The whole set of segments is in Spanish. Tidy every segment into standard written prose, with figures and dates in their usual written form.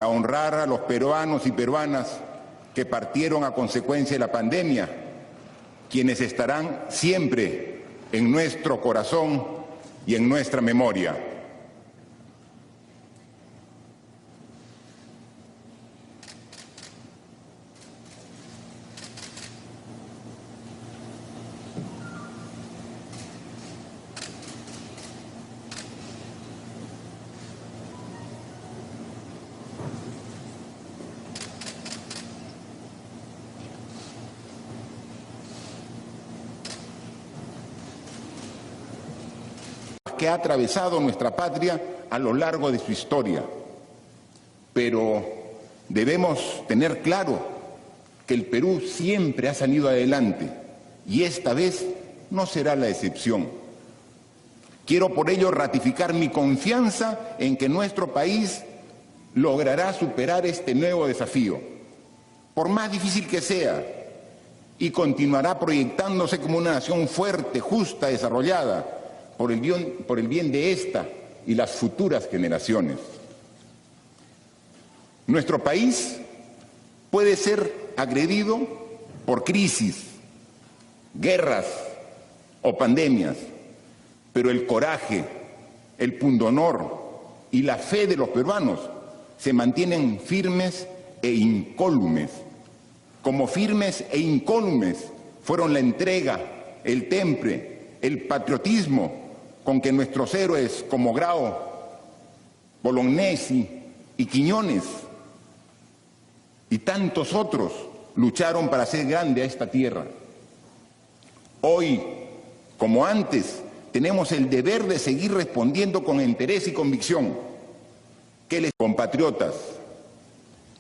A honrar a los peruanos y peruanas que partieron a consecuencia de la pandemia, quienes estarán siempre en nuestro corazón y en nuestra memoria. Que ha atravesado nuestra patria a lo largo de su historia. Pero debemos tener claro que el Perú siempre ha salido adelante y esta vez no será la excepción. Quiero por ello ratificar mi confianza en que nuestro país logrará superar este nuevo desafío, por más difícil que sea, y continuará proyectándose como una nación fuerte, justa, desarrollada, por el bien de esta y las futuras generaciones. Nuestro país puede ser agredido por crisis, guerras o pandemias, pero el coraje, el pundonor y la fe de los peruanos se mantienen firmes e incólumes. Como firmes e incólumes fueron la entrega, el temple, el patriotismo con que nuestros héroes como Grau, Bolognesi y Quiñones y tantos otros lucharon para hacer grande a esta tierra. Hoy, como antes, tenemos el deber de seguir respondiendo con interés y convicción. Compatriotas,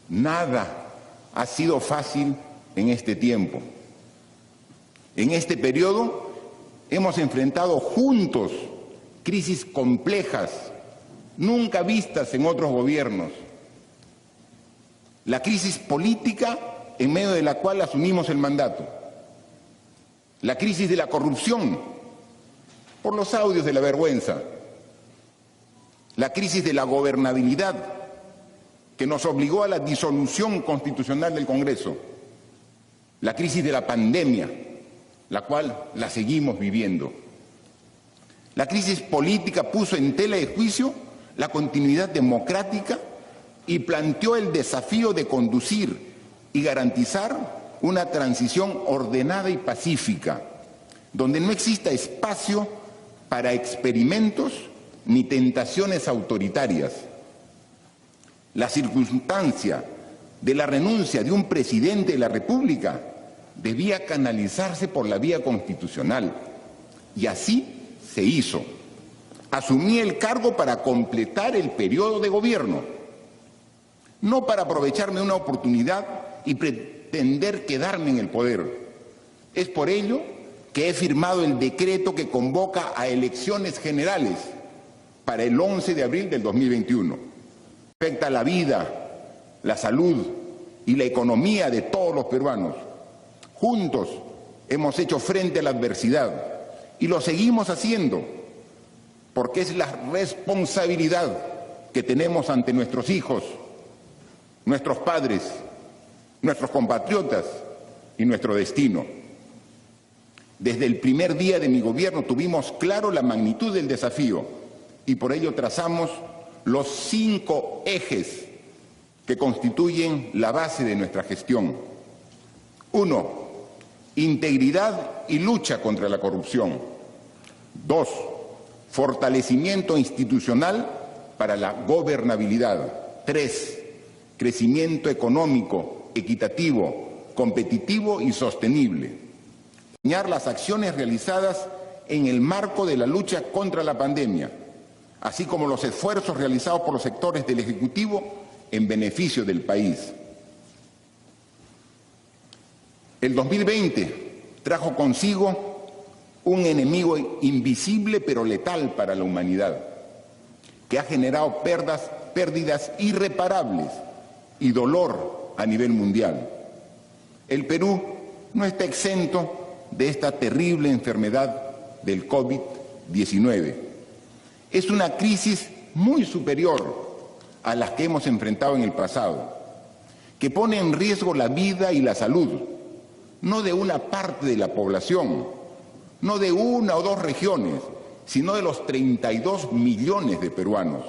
nada ha sido fácil en este tiempo. En este periodo hemos enfrentado juntos crisis complejas, nunca vistas en otros gobiernos. La crisis política en medio de la cual asumimos el mandato. La crisis de la corrupción, por los audios de la vergüenza. La crisis de la gobernabilidad, que nos obligó a la disolución constitucional del Congreso. La crisis de la pandemia, la cual la seguimos viviendo. La crisis política puso en tela de juicio la continuidad democrática y planteó el desafío de conducir y garantizar una transición ordenada y pacífica, donde no exista espacio para experimentos ni tentaciones autoritarias. La circunstancia de la renuncia de un presidente de la República debía canalizarse por la vía constitucional, y así se hizo. Asumí el cargo para completar el periodo de gobierno, no para aprovecharme de una oportunidad y pretender quedarme en el poder. Es por ello que he firmado el decreto que convoca a elecciones generales para el 11 de abril del 2021. Afecta la vida, la salud y la economía de todos los peruanos. Juntos hemos hecho frente a la adversidad y lo seguimos haciendo porque es la responsabilidad que tenemos ante nuestros hijos, nuestros padres, nuestros compatriotas y nuestro destino. Desde el primer día de mi gobierno tuvimos claro la magnitud del desafío y por ello trazamos los 5 ejes que constituyen la base de nuestra gestión. 1. Integridad y lucha contra la corrupción. 2. Fortalecimiento institucional para la gobernabilidad. 3. Crecimiento económico, equitativo, competitivo y sostenible. Las acciones realizadas en el marco de la lucha contra la pandemia, así como los esfuerzos realizados por los sectores del Ejecutivo en beneficio del país. El 2020 trajo consigo un enemigo invisible pero letal para la humanidad, que ha generado pérdidas irreparables y dolor a nivel mundial. El Perú no está exento de esta terrible enfermedad del COVID-19. Es una crisis muy superior a las que hemos enfrentado en el pasado, que pone en riesgo la vida y la salud, no de una parte de la población, no de una o dos regiones, sino de los 32 millones de peruanos.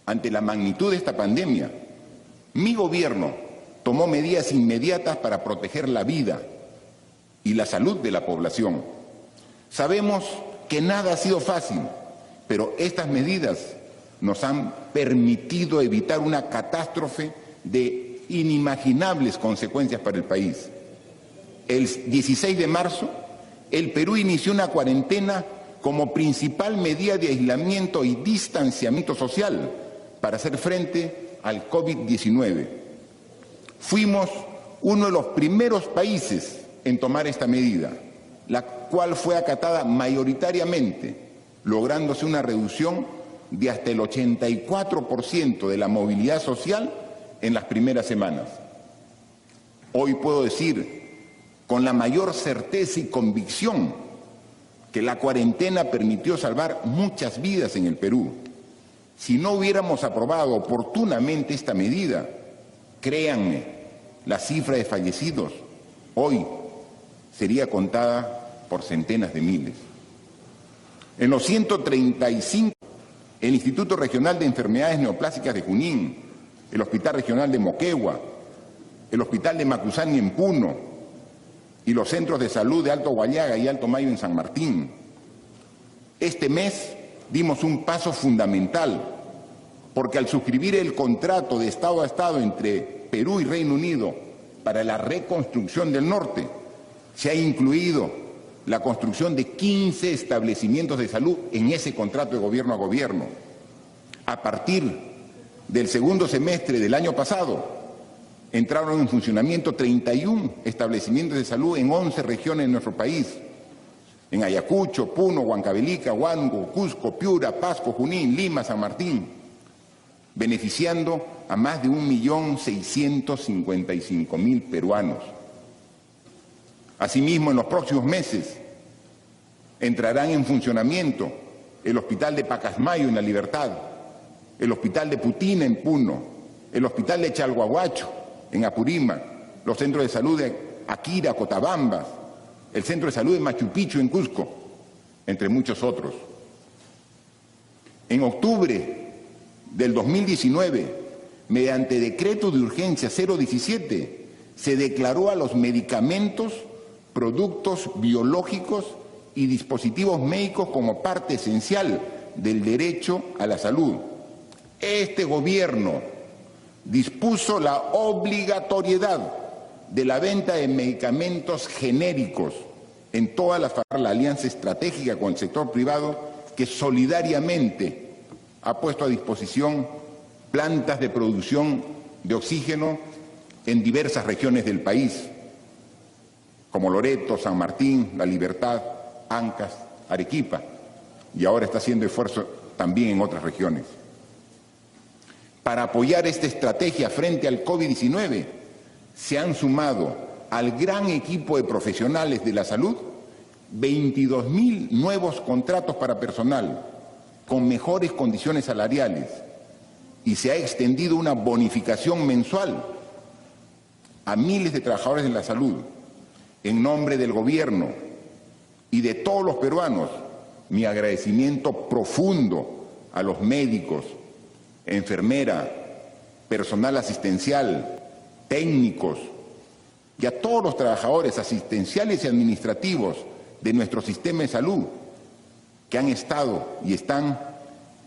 Ante la magnitud de esta pandemia, mi gobierno tomó medidas inmediatas para proteger la vida y la salud de la población. Sabemos que nada ha sido fácil, pero estas medidas nos han permitido evitar una catástrofe de inimaginables consecuencias para el país. El 16 de marzo, el Perú inició una cuarentena como principal medida de aislamiento y distanciamiento social para hacer frente al COVID-19. Fuimos uno de los primeros países en tomar esta medida, la cual fue acatada mayoritariamente, lográndose una reducción de hasta el 84% de la movilidad social en las primeras semanas. Hoy puedo decir con la mayor certeza y convicción que la cuarentena permitió salvar muchas vidas en el Perú. Si no hubiéramos aprobado oportunamente esta medida, créanme, la cifra de fallecidos hoy sería contada por centenas de miles. En los 135, el Instituto Regional de Enfermedades Neoplásicas de Junín, el Hospital Regional de Moquegua, el Hospital de Macuzani en Puno y los centros de salud de Alto Guayaga y Alto Mayo en San Martín. Este mes dimos un paso fundamental, porque al suscribir el contrato de Estado a Estado entre Perú y Reino Unido para la reconstrucción del norte, se ha incluido la construcción de 15 establecimientos de salud en ese contrato de gobierno a gobierno. A partir del segundo semestre del año pasado, entraron en funcionamiento 31 establecimientos de salud en 11 regiones de nuestro país, en Ayacucho, Puno, Huancavelica, Huánuco, Cusco, Piura, Pasco, Junín, Lima, San Martín, beneficiando a más de 1.655.000 peruanos. Asimismo, en los próximos meses entrarán en funcionamiento el Hospital de Pacasmayo en La Libertad, el Hospital de Putina en Puno, el Hospital de Chalhuahuacho en Apurímac, los centros de salud de Aquira, Cotabambas, el Centro de Salud de Machu Picchu en Cusco, entre muchos otros. En octubre del 2019, mediante decreto de urgencia 017, se declaró a los medicamentos, productos biológicos y dispositivos médicos como parte esencial del derecho a la salud. Este gobierno dispuso la obligatoriedad de la venta de medicamentos genéricos en toda la alianza estratégica con el sector privado, que solidariamente ha puesto a disposición plantas de producción de oxígeno en diversas regiones del país, como Loreto, San Martín, La Libertad, Ancas, Arequipa, y ahora está haciendo esfuerzo también en otras regiones. Para apoyar esta estrategia frente al COVID-19, se han sumado al gran equipo de profesionales de la salud 22.000 nuevos contratos para personal con mejores condiciones salariales, y se ha extendido una bonificación mensual a miles de trabajadores de la salud. En nombre del gobierno y de todos los peruanos, mi agradecimiento profundo a los médicos, enfermera, personal asistencial, técnicos y a todos los trabajadores asistenciales y administrativos de nuestro sistema de salud, que han estado y están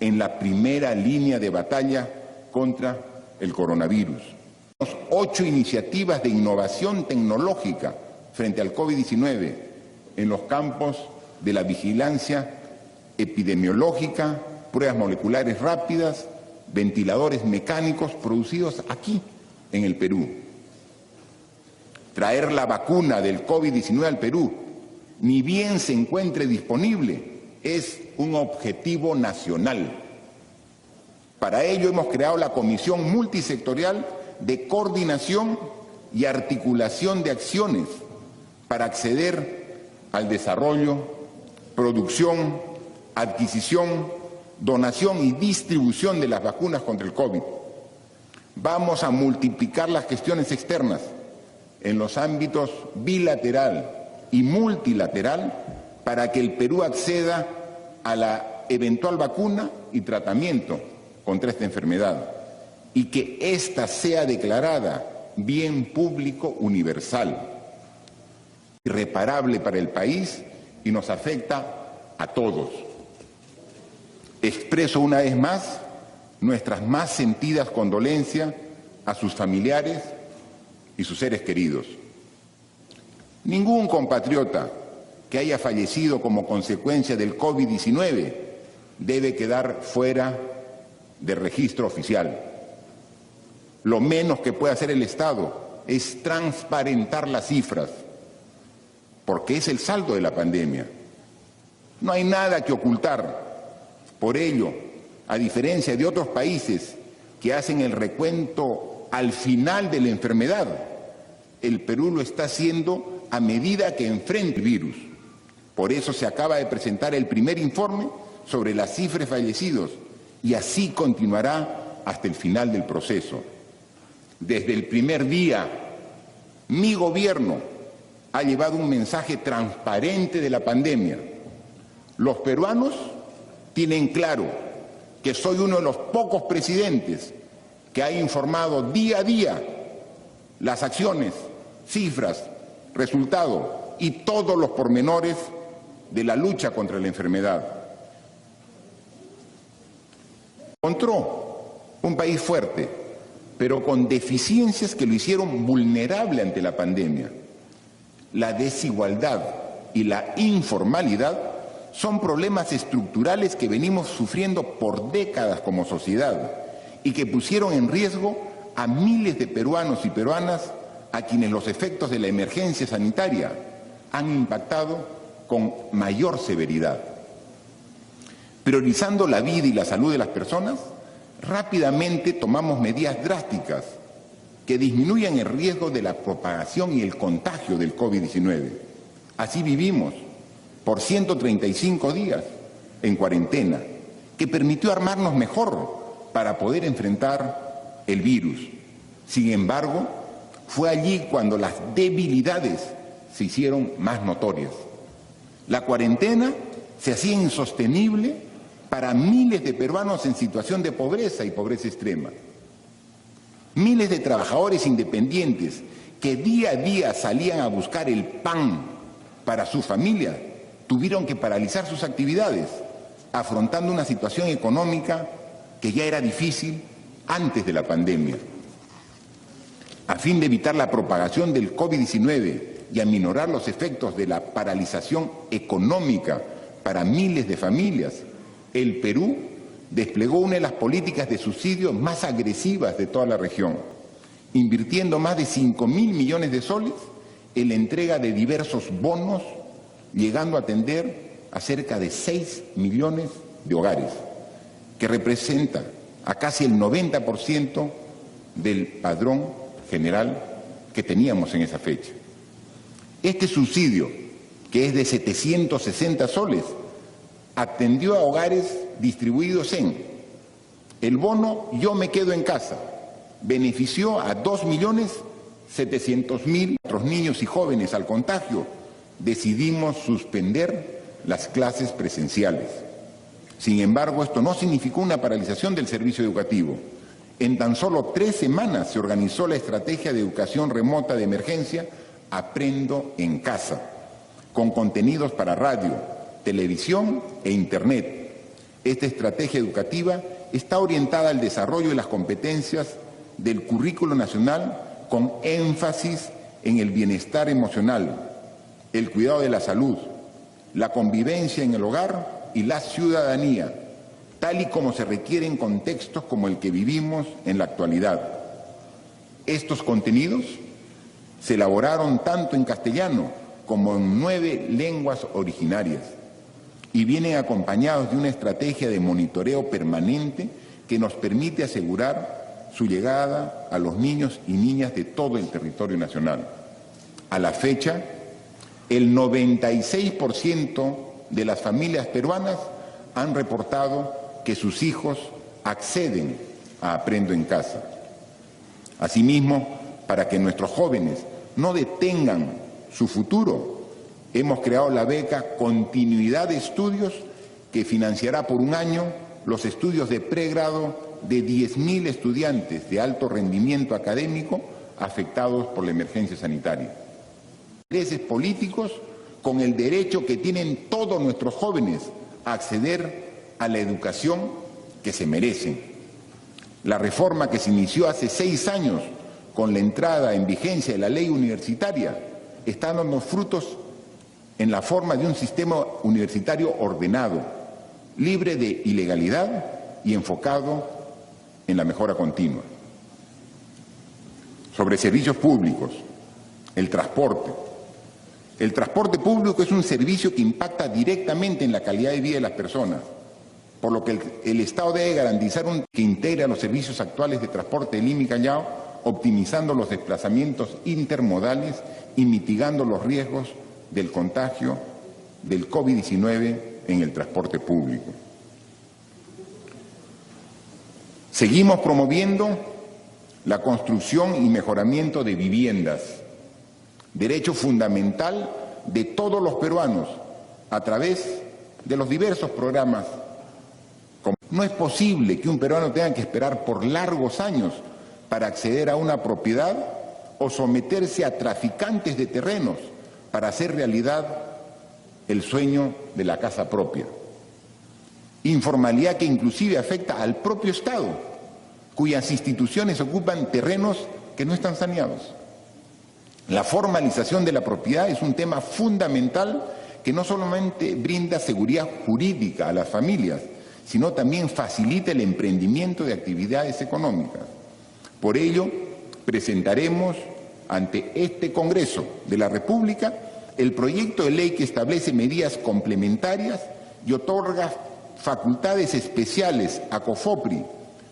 en la primera línea de batalla contra el coronavirus. 8 iniciativas de innovación tecnológica frente al COVID-19 en los campos de la vigilancia epidemiológica, pruebas moleculares rápidas, ventiladores mecánicos producidos aquí en el Perú. Traer la vacuna del COVID-19 al Perú, ni bien se encuentre disponible, es un objetivo nacional. Para ello hemos creado la Comisión Multisectorial de Coordinación y Articulación de Acciones para acceder al desarrollo, producción, adquisición donación y distribución de las vacunas contra el COVID. Vamos a multiplicar las gestiones externas en los ámbitos bilateral y multilateral para que el Perú acceda a la eventual vacuna y tratamiento contra esta enfermedad y que ésta sea declarada bien público universal, irreparable para el país y nos afecta a todos. Expreso una vez más nuestras más sentidas condolencias a sus familiares y sus seres queridos. Ningún compatriota que haya fallecido como consecuencia del COVID-19 debe quedar fuera del registro oficial. Lo menos que puede hacer el Estado es transparentar las cifras, porque es el saldo de la pandemia. No hay nada que ocultar. Por ello, a diferencia de otros países que hacen el recuento al final de la enfermedad, el Perú lo está haciendo a medida que enfrenta el virus. Por eso se acaba de presentar el primer informe sobre las cifras de fallecidos y así continuará hasta el final del proceso. Desde el primer día, mi gobierno ha llevado un mensaje transparente de la pandemia. Los peruanos tienen claro que soy uno de los pocos presidentes que ha informado día a día las acciones, cifras, resultados y todos los pormenores de la lucha contra la enfermedad. Encontró un país fuerte, pero con deficiencias que lo hicieron vulnerable ante la pandemia. La desigualdad y la informalidad son problemas estructurales que venimos sufriendo por décadas como sociedad y que pusieron en riesgo a miles de peruanos y peruanas a quienes los efectos de la emergencia sanitaria han impactado con mayor severidad. Priorizando la vida y la salud de las personas, rápidamente tomamos medidas drásticas que disminuyan el riesgo de la propagación y el contagio del COVID-19. Así vivimos por 135 días en cuarentena, que permitió armarnos mejor para poder enfrentar el virus. Sin embargo, fue allí cuando las debilidades se hicieron más notorias. La cuarentena se hacía insostenible para miles de peruanos en situación de pobreza y pobreza extrema. Miles de trabajadores independientes que día a día salían a buscar el pan para su familia tuvieron que paralizar sus actividades, afrontando una situación económica que ya era difícil antes de la pandemia. A fin de evitar la propagación del COVID-19 y aminorar los efectos de la paralización económica para miles de familias, el Perú desplegó una de las políticas de subsidio más agresivas de toda la región, invirtiendo más de 5.000 millones de soles en la entrega de diversos bonos, llegando a atender a cerca de 6 millones de hogares, que representa a casi el 90% del padrón general que teníamos en esa fecha. Este subsidio, que es de 760 soles, atendió a hogares distribuidos en el bono Yo me quedo en casa, benefició a 2.700.000 otros niños y jóvenes al contagio. Decidimos suspender las clases presenciales. Sin embargo, esto no significó una paralización del servicio educativo. En tan solo 3 semanas se organizó la estrategia de educación remota de emergencia Aprendo en Casa, con contenidos para radio, televisión e Internet. Esta estrategia educativa está orientada al desarrollo de las competencias del currículo nacional con énfasis en el bienestar emocional, el cuidado de la salud, la convivencia en el hogar y la ciudadanía, tal y como se requiere en contextos como el que vivimos en la actualidad. Estos contenidos se elaboraron tanto en castellano como en 9 lenguas originarias y vienen acompañados de una estrategia de monitoreo permanente que nos permite asegurar su llegada a los niños y niñas de todo el territorio nacional. A la fecha, el 96% de las familias peruanas han reportado que sus hijos acceden a Aprendo en Casa. Asimismo, para que nuestros jóvenes no detengan su futuro, hemos creado la beca Continuidad de Estudios, que financiará por un año los estudios de pregrado de 10.000 estudiantes de alto rendimiento académico afectados por la emergencia sanitaria. Intereses políticos con el derecho que tienen todos nuestros jóvenes a acceder a la educación que se merecen. La reforma que se inició hace 6 años con la entrada en vigencia de la ley universitaria está dando frutos en la forma de un sistema universitario ordenado, libre de ilegalidad y enfocado en la mejora continua. Sobre servicios públicos, el transporte. El transporte público es un servicio que impacta directamente en la calidad de vida de las personas, por lo que el Estado debe garantizar que integre a los servicios actuales de transporte de Lima y Callao, optimizando los desplazamientos intermodales y mitigando los riesgos del contagio del COVID-19 en el transporte público. Seguimos promoviendo la construcción y mejoramiento de viviendas, derecho fundamental de todos los peruanos a través de los diversos programas. No es posible que un peruano tenga que esperar por largos años para acceder a una propiedad o someterse a traficantes de terrenos para hacer realidad el sueño de la casa propia. Informalidad que inclusive afecta al propio Estado, cuyas instituciones ocupan terrenos que no están saneados. La formalización de la propiedad es un tema fundamental que no solamente brinda seguridad jurídica a las familias, sino también facilita el emprendimiento de actividades económicas. Por ello, presentaremos ante este Congreso de la República el proyecto de ley que establece medidas complementarias y otorga facultades especiales a COFOPRI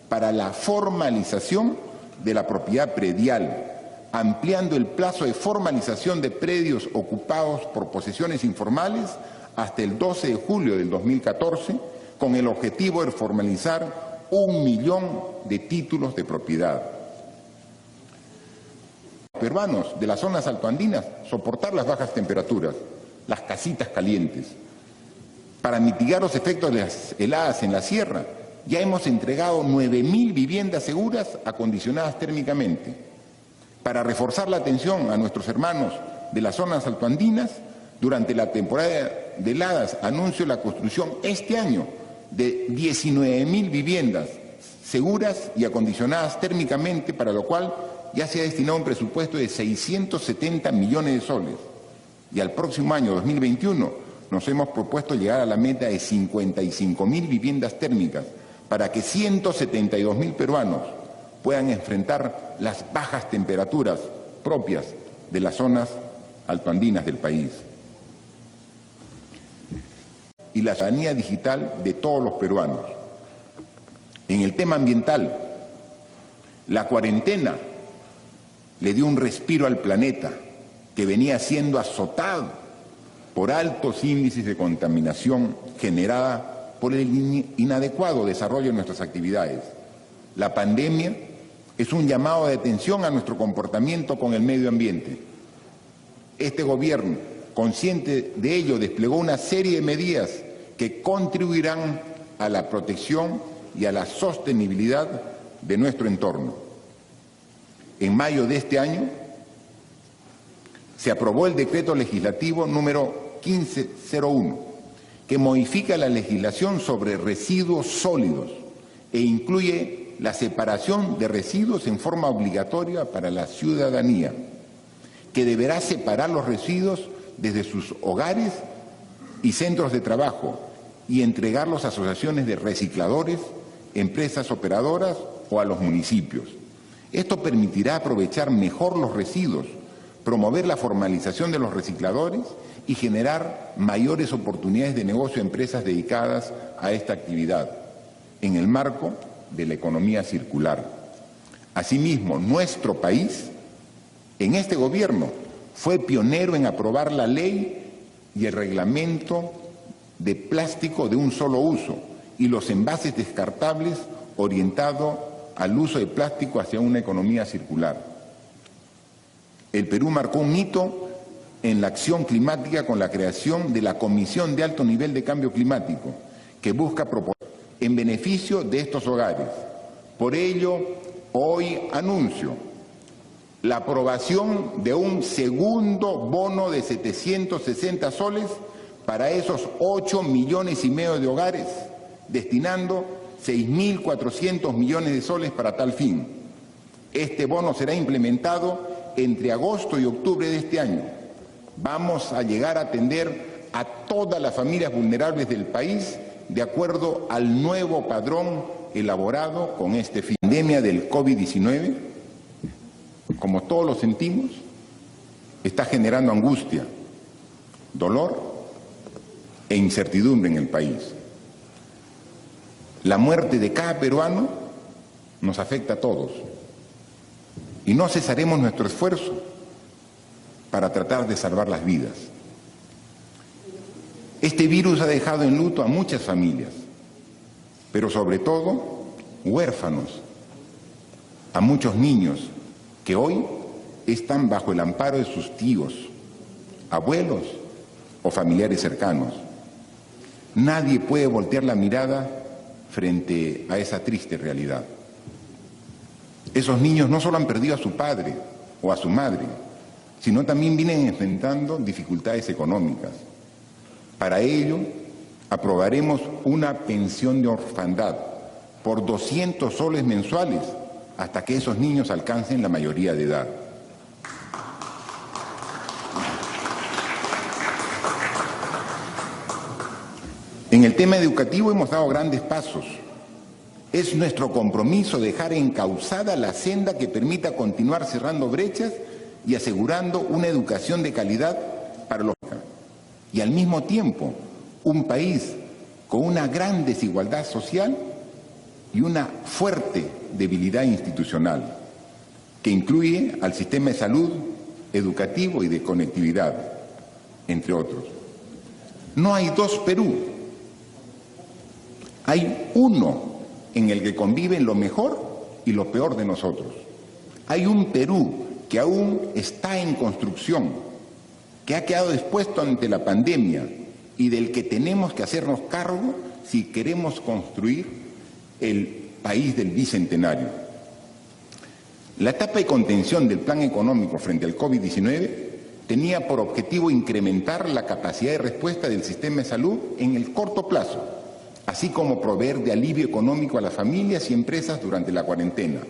para la formalización de la propiedad predial, ampliando el plazo de formalización de predios ocupados por posesiones informales hasta el 12 de julio del 2014, con el objetivo de formalizar 1 millón de títulos de propiedad. Peruanos de las zonas altoandinas soportar las bajas temperaturas, las casitas calientes. Para mitigar los efectos de las heladas en la sierra, ya hemos entregado 9.000 viviendas seguras acondicionadas térmicamente. Para reforzar la atención a nuestros hermanos de las zonas altoandinas, durante la temporada de heladas anuncio la construcción este año de 19.000 viviendas seguras y acondicionadas térmicamente, para lo cual ya se ha destinado un presupuesto de 670 millones de soles. Y al próximo año, 2021, nos hemos propuesto llegar a la meta de 55.000 viviendas térmicas para que 172.000 peruanos puedan enfrentar las bajas temperaturas propias de las zonas altoandinas del país. Y la ciudadanía digital de todos los peruanos. En el tema ambiental, la cuarentena le dio un respiro al planeta que venía siendo azotado por altos índices de contaminación generada por el inadecuado desarrollo de nuestras actividades. La pandemia es un llamado de atención a nuestro comportamiento con el medio ambiente. Este gobierno, consciente de ello, desplegó una serie de medidas que contribuirán a la protección y a la sostenibilidad de nuestro entorno. En mayo de este año se aprobó el decreto legislativo número 1501, que modifica la legislación sobre residuos sólidos e incluye la separación de residuos en forma obligatoria para la ciudadanía, que deberá separar los residuos desde sus hogares y centros de trabajo y entregarlos a asociaciones de recicladores, empresas operadoras o a los municipios. Esto permitirá aprovechar mejor los residuos, promover la formalización de los recicladores y generar mayores oportunidades de negocio a empresas dedicadas a esta actividad, en el marco de la economía circular. Asimismo, nuestro país, en este gobierno, fue pionero en aprobar la ley y el reglamento de plástico de un solo uso, y los envases descartables orientado al uso de plástico hacia una economía circular. El Perú marcó un hito en la acción climática con la creación de la Comisión de Alto Nivel de Cambio Climático, que busca proponer en beneficio de estos hogares. Por ello, hoy anuncio la aprobación de un segundo bono de 760 soles para esos 8,5 millones de hogares, destinando 6.400 millones de soles para tal fin. Este bono será implementado entre agosto y octubre de este año. Vamos a llegar a atender a todas las familias vulnerables del país de acuerdo al nuevo padrón elaborado con este fin. La pandemia del COVID-19, como todos lo sentimos, está generando angustia, dolor e incertidumbre en el país. La muerte de cada peruano nos afecta a todos y no cesaremos nuestro esfuerzo para tratar de salvar las vidas. Este virus ha dejado en luto a muchas familias, pero sobre todo huérfanos, a muchos niños que hoy están bajo el amparo de sus tíos, abuelos o familiares cercanos. Nadie puede voltear la mirada frente a esa triste realidad. Esos niños no solo han perdido a su padre o a su madre, sino también vienen enfrentando dificultades económicas. Para ello, aprobaremos una pensión de orfandad por 200 soles mensuales hasta que esos niños alcancen la mayoría de edad. En el tema educativo hemos dado grandes pasos. Es nuestro compromiso dejar encauzada la senda que permita continuar cerrando brechas y asegurando una educación de calidad para los y al mismo tiempo un país con una gran desigualdad social y una fuerte debilidad institucional que incluye al sistema de salud, educativo y de conectividad, entre otros. No hay dos Perú, hay uno en el que conviven lo mejor y lo peor de nosotros. Hay un Perú que aún está en construcción, que ha quedado expuesto ante la pandemia y del que tenemos que hacernos cargo si queremos construir el país del bicentenario. La etapa de contención del plan económico frente al COVID-19 tenía por objetivo incrementar la capacidad de respuesta del sistema de salud en el corto plazo, así como proveer de alivio económico a las familias y empresas durante la cuarentena.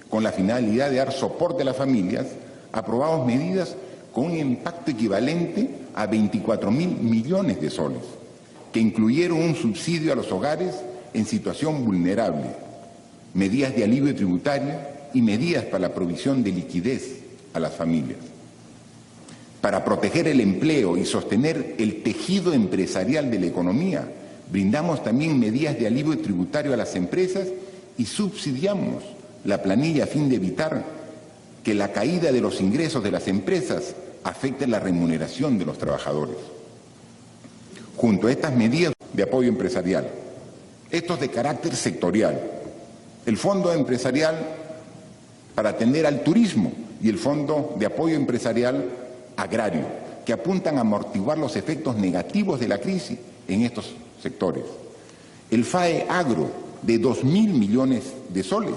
Con la finalidad de dar soporte a las familias, aprobamos medidas con un impacto equivalente a 24.000 millones de soles, que incluyeron un subsidio a los hogares en situación vulnerable, medidas de alivio tributario y medidas para la provisión de liquidez a las familias. Para proteger el empleo y sostener el tejido empresarial de la economía, brindamos también medidas de alivio tributario a las empresas y subsidiamos la planilla a fin de evitar que la caída de los ingresos de las empresas afecte la remuneración de los trabajadores. Junto a estas medidas de apoyo empresarial, estos de carácter sectorial, el Fondo Empresarial para atender al turismo y el Fondo de Apoyo Empresarial Agrario, que apuntan a amortiguar los efectos negativos de la crisis en estos sectores. El FAE Agro, de 2.000 millones de soles,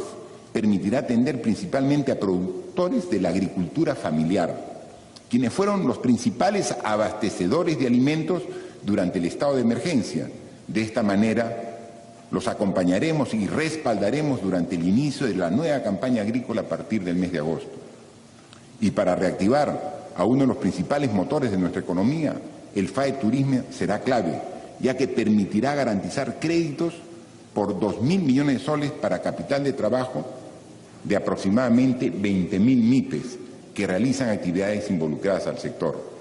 permitirá atender principalmente a productores de la agricultura familiar, quienes fueron los principales abastecedores de alimentos durante el estado de emergencia. De esta manera, los acompañaremos y respaldaremos durante el inicio de la nueva campaña agrícola a partir del mes de agosto. Y para reactivar a uno de los principales motores de nuestra economía, el FAE Turismo será clave, ya que permitirá garantizar créditos por 2.000 millones de soles para capital de trabajo de aproximadamente 20.000 MIPES que realizan actividades involucradas al sector.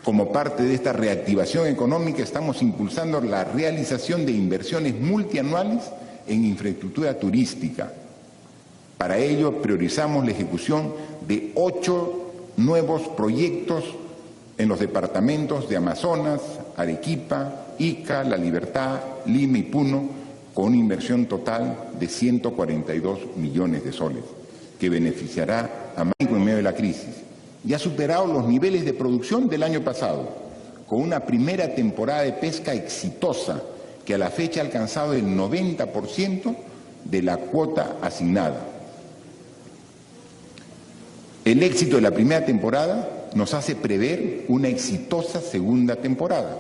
Como parte de esta reactivación económica, estamos impulsando la realización de inversiones multianuales en infraestructura turística. Para ello, priorizamos la ejecución de 8 nuevos proyectos en los departamentos de Amazonas, Arequipa, Ica, La Libertad, Lima y Puno, con una inversión total de 142 millones de soles, que beneficiará a México en medio de la crisis. Y ha superado los niveles de producción del año pasado, con una primera temporada de pesca exitosa, que a la fecha ha alcanzado el 90% de la cuota asignada. El éxito de la primera temporada nos hace prever una exitosa segunda temporada.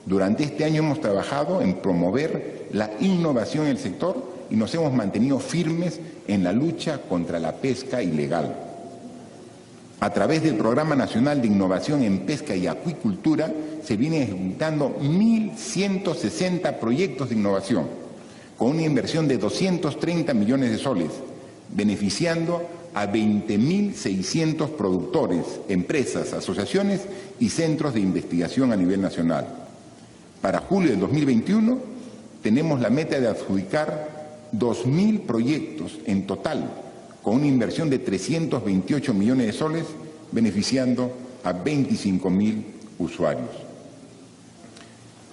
Durante este año hemos trabajado en promover la innovación en el sector y nos hemos mantenido firmes en la lucha contra la pesca ilegal. A través del Programa Nacional de Innovación en Pesca y Acuicultura se vienen ejecutando 1.160 proyectos de innovación, con una inversión de 230 millones de soles, beneficiando a 20.600 productores, empresas, asociaciones y centros de investigación a nivel nacional. Para julio del 2021 tenemos la meta de adjudicar 2.000 proyectos en total, con una inversión de 328 millones de soles, beneficiando a 25.000 usuarios.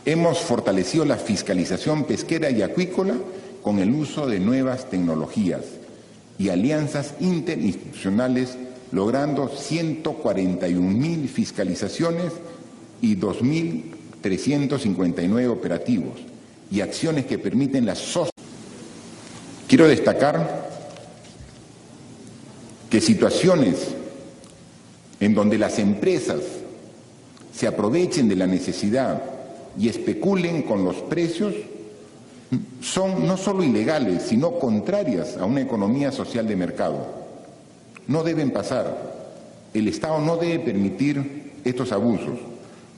Hemos fortalecido la fiscalización pesquera y acuícola con el uso de nuevas tecnologías y alianzas interinstitucionales, logrando 141.000 fiscalizaciones y 2.359 operativos y acciones que permiten la sostenibilidad. Quiero destacar que situaciones en donde las empresas se aprovechen de la necesidad y especulen con los precios son no solo ilegales, sino contrarias a una economía social de mercado. No deben pasar. El Estado no debe permitir estos abusos.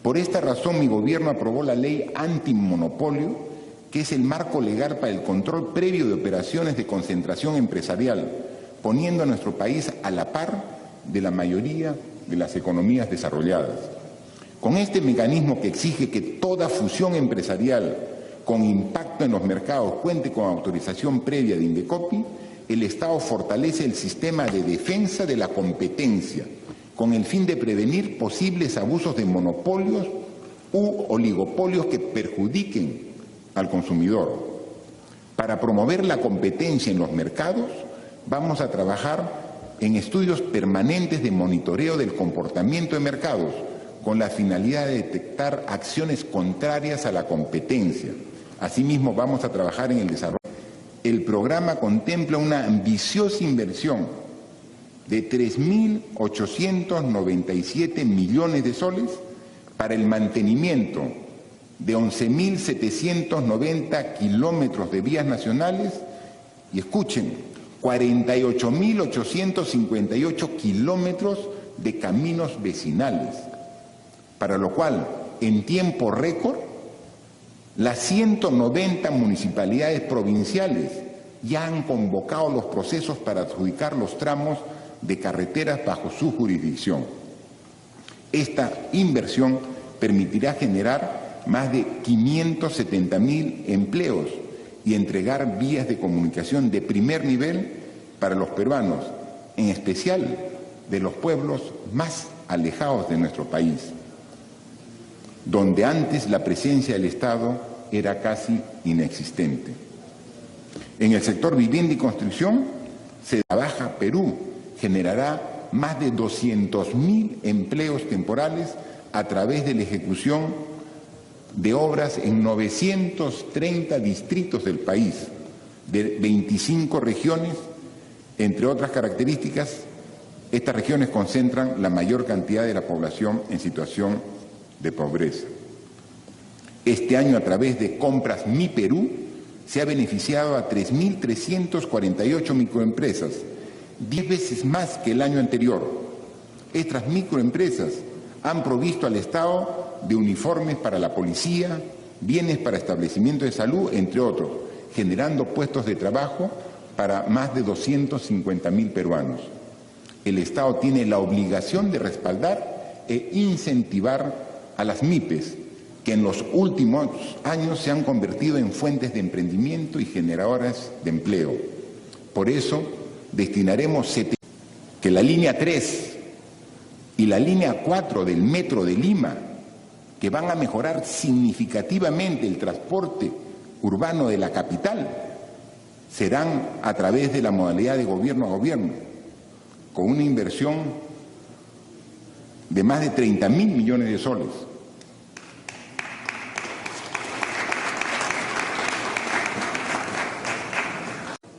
Por esta razón, mi gobierno aprobó la ley antimonopolio, que es el marco legal para el control previo de operaciones de concentración empresarial, poniendo a nuestro país a la par de la mayoría de las economías desarrolladas. Con este mecanismo que exige que toda fusión empresarial con impacto en los mercados cuente con autorización previa de Indecopi, el Estado fortalece el sistema de defensa de la competencia, con el fin de prevenir posibles abusos de monopolios u oligopolios que perjudiquen al consumidor. Para promover la competencia en los mercados, vamos a trabajar en estudios permanentes de monitoreo del comportamiento de mercados, con la finalidad de detectar acciones contrarias a la competencia. Asimismo, vamos a trabajar en el desarrollo. El programa contempla una ambiciosa inversión de 3.897 millones de soles para el mantenimiento de 11.790 kilómetros de vías nacionales y, escuchen, 48.858 kilómetros de caminos vecinales, para lo cual, en tiempo récord, las 190 municipalidades provinciales ya han convocado los procesos para adjudicar los tramos de carreteras bajo su jurisdicción. Esta inversión permitirá generar más de 570.000 empleos y entregar vías de comunicación de primer nivel para los peruanos, en especial de los pueblos más alejados de nuestro país, donde antes la presencia del Estado era casi inexistente. En el sector vivienda y construcción, Trabaja Perú generará más de 200.000 empleos temporales a través de la ejecución de obras en 930 distritos del país, de 25 regiones. Entre otras características, estas regiones concentran la mayor cantidad de la población en situación de pobreza. Este año, a través de Compras Mi Perú, se ha beneficiado a 3.348 microempresas, 10 veces más que el año anterior. Estas microempresas han provisto al Estado de uniformes para la policía, bienes para establecimientos de salud, entre otros, generando puestos de trabajo para más de 250.000 peruanos. El Estado tiene la obligación de respaldar e incentivar a las MIPES, que en los últimos años se han convertido en fuentes de emprendimiento y generadoras de empleo. Por eso, destinaremos que la línea 3 y la línea 4 del Metro de Lima, que van a mejorar significativamente el transporte urbano de la capital serán a través de la modalidad de gobierno a gobierno, con una inversión de más de 30.000 millones de soles.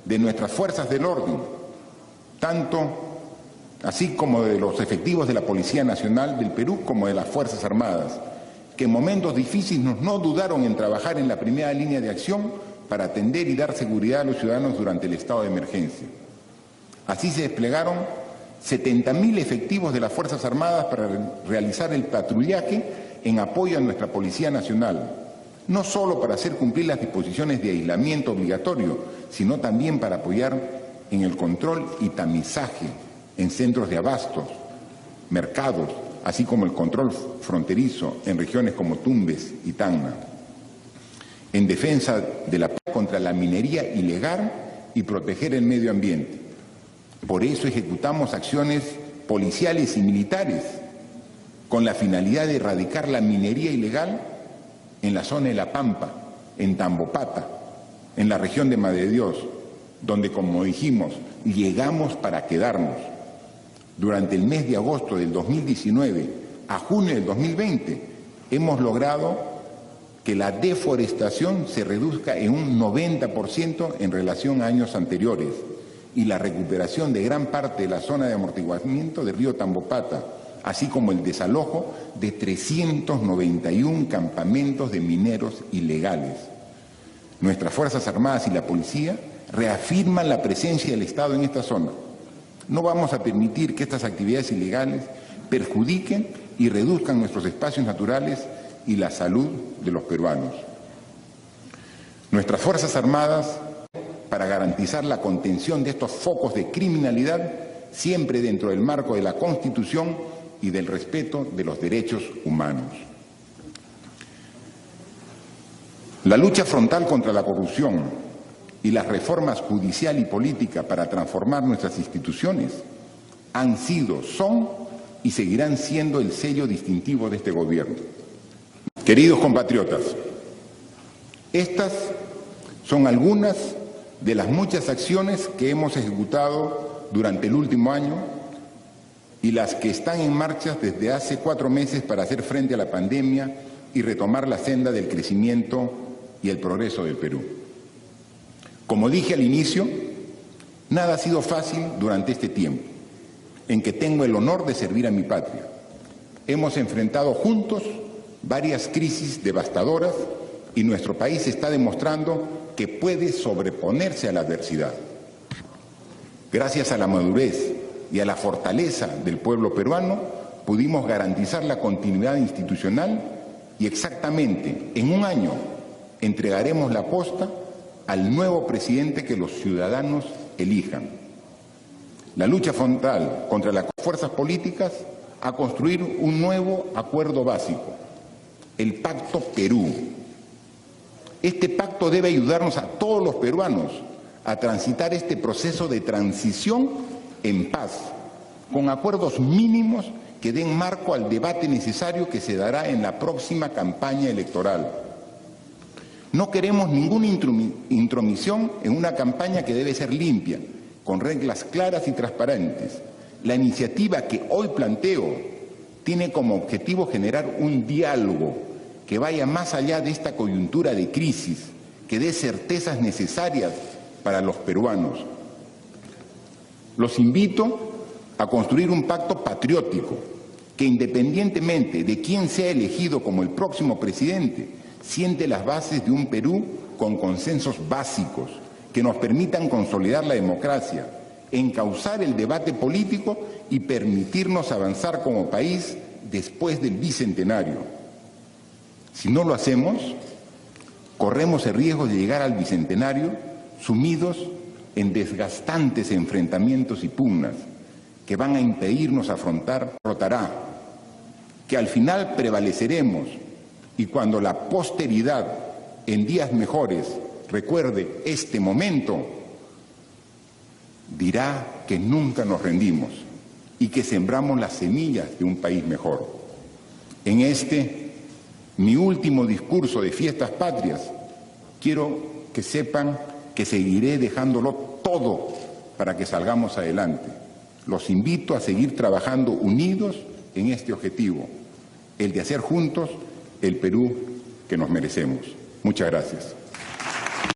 De nuestras fuerzas del orden, tanto así como de los efectivos de la Policía Nacional del Perú como de las Fuerzas Armadas, que en momentos difíciles no dudaron en trabajar en la primera línea de acción para atender y dar seguridad a los ciudadanos durante el estado de emergencia. Así se desplegaron 70.000 efectivos de las Fuerzas Armadas para realizar el patrullaje en apoyo a nuestra Policía Nacional, no solo para hacer cumplir las disposiciones de aislamiento obligatorio, sino también para apoyar en el control y tamizaje en centros de abastos, mercados, así como el control fronterizo en regiones como Tumbes y Tacna, en defensa de la paz contra la minería ilegal y proteger el medio ambiente. Por eso ejecutamos acciones policiales y militares con la finalidad de erradicar la minería ilegal en la zona de La Pampa, en Tambopata, en la región de Madre de Dios, donde, como dijimos, llegamos para quedarnos. Durante el mes de agosto del 2019 a junio del 2020 hemos logrado que la deforestación se reduzca en un 90% en relación a años anteriores y la recuperación de gran parte de la zona de amortiguamiento del río Tambopata, así como el desalojo de 391 campamentos de mineros ilegales. Nuestras Fuerzas Armadas y la Policía reafirman la presencia del Estado en esta zona. No vamos a permitir que estas actividades ilegales perjudiquen y reduzcan nuestros espacios naturales y la salud de los peruanos. Nuestras Fuerzas Armadas, para garantizar la contención de estos focos de criminalidad, siempre dentro del marco de la Constitución y del respeto de los derechos humanos. La lucha frontal contra la corrupción y las reformas judicial y política para transformar nuestras instituciones han sido, son y seguirán siendo el sello distintivo de este gobierno. Queridos compatriotas, estas son algunas de las muchas acciones que hemos ejecutado durante el último año y las que están en marcha desde hace 4 meses para hacer frente a la pandemia y retomar la senda del crecimiento y el progreso del Perú. Como dije al inicio, nada ha sido fácil durante este tiempo, en que tengo el honor de servir a mi patria. Hemos enfrentado juntos varias crisis devastadoras y nuestro país está demostrando que puede sobreponerse a la adversidad. Gracias a la madurez y a la fortaleza del pueblo peruano, pudimos garantizar la continuidad institucional y exactamente en un año entregaremos la posta al nuevo presidente que los ciudadanos elijan. La lucha frontal contra las fuerzas políticas a construir un nuevo acuerdo básico, el Pacto Perú. Este pacto debe ayudarnos a todos los peruanos a transitar este proceso de transición en paz, con acuerdos mínimos que den marco al debate necesario que se dará en la próxima campaña electoral. No queremos ninguna intromisión en una campaña que debe ser limpia, con reglas claras y transparentes. La iniciativa que hoy planteo tiene como objetivo generar un diálogo que vaya más allá de esta coyuntura de crisis, que dé certezas necesarias para los peruanos. Los invito a construir un pacto patriótico que, independientemente de quién sea elegido como el próximo presidente, siente las bases de un Perú con consensos básicos que nos permitan consolidar la democracia, encauzar el debate político y permitirnos avanzar como país después del bicentenario. Si no lo hacemos, corremos el riesgo de llegar al bicentenario sumidos en desgastantes enfrentamientos y pugnas que van a impedirnos afrontar, rotará, que al final prevaleceremos y cuando la posteridad en días mejores recuerde este momento, dirá que nunca nos rendimos y que sembramos las semillas de un país mejor. En este mi último discurso de fiestas patrias, quiero que sepan que seguiré dejándolo todo para que salgamos adelante. Los invito a seguir trabajando unidos en este objetivo, el de hacer juntos el Perú que nos merecemos. Muchas gracias.